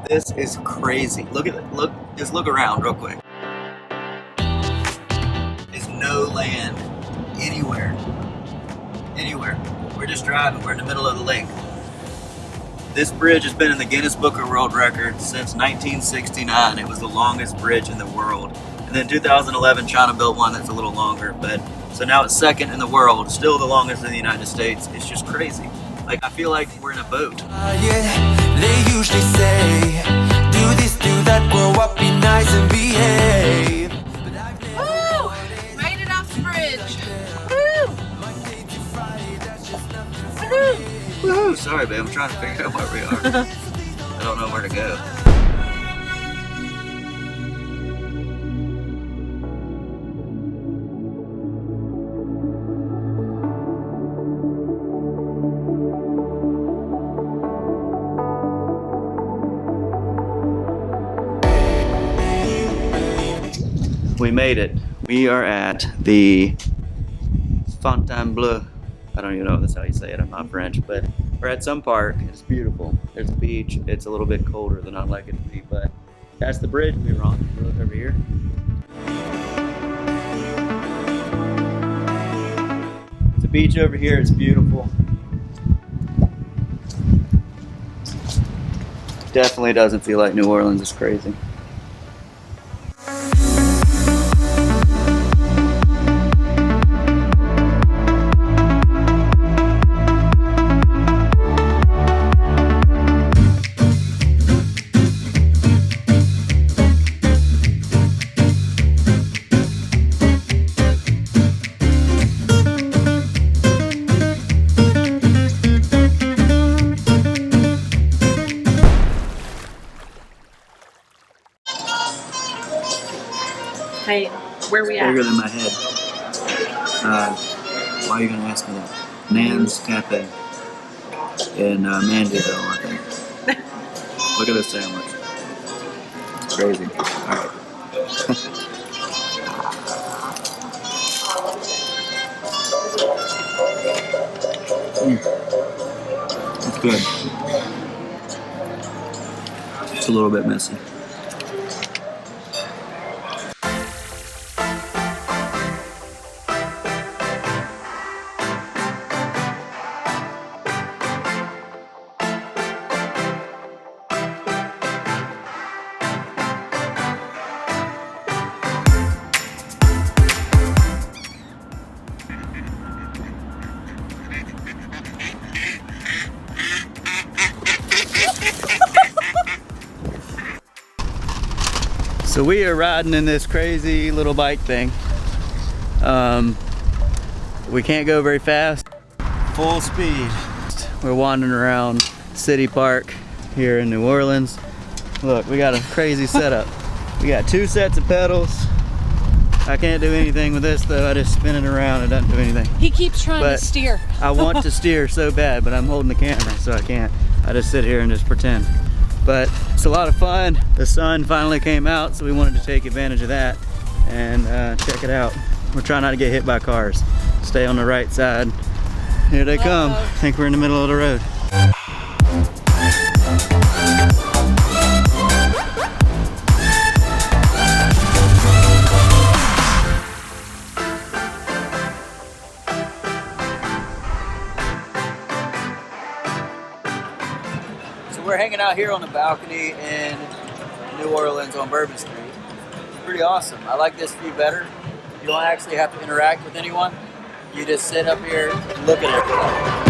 This is crazy. Just look around real quick. There's no land anywhere. We're just driving, we're in the middle of the lake. This bridge has been in the Guinness Book of World Records since 1969. It was the longest bridge in the world. And then 2011, China built one that's a little longer, but so now it's second in the world, still the longest in the United States. It's just crazy. Like, I feel like we're in a boat. Yeah, they usually say, do this, do that, grow up, be nice and behave. Woo! Made it off the bridge. Woo! Woohoo! Sorry, babe, I'm trying to figure out where we are. I don't know where to go. We made it. We are at the Fontainebleau. I don't even know if that's how you say it. I'm not French, but we're at some park. It's beautiful. There's a beach. It's a little bit colder than I'd like it to be, but that's the bridge we were on. If you look over here. There's a beach over here. It's beautiful. Definitely doesn't feel like New Orleans. It's crazy. Hey, where we at? Bigger than my head. Why are you gonna ask me that? Nan's Cafe in Mandeville, I think. Look at this sandwich. It's crazy. Alright. It's good. It's a little bit messy. So we are riding in this crazy little bike thing. We can't go very fast. Full speed. We're wandering around City Park here in New Orleans. Look, we got a crazy setup. We got 2 sets of pedals. I can't do anything with this though. I just spin it around. It doesn't do anything. He keeps trying to steer. I want to steer so bad, but I'm holding the camera, so I can't. I just sit here and just pretend. But it's a lot of fun. The sun finally came out, so we wanted to take advantage of that and check it out. We're trying not to get hit by cars. Stay on the right side. Here they come. I think we're in the middle of the road. We're hanging out here on the balcony in New Orleans on Bourbon Street. It's pretty awesome. I like this view better. You don't actually have to interact with anyone. You just sit up here and look at everything.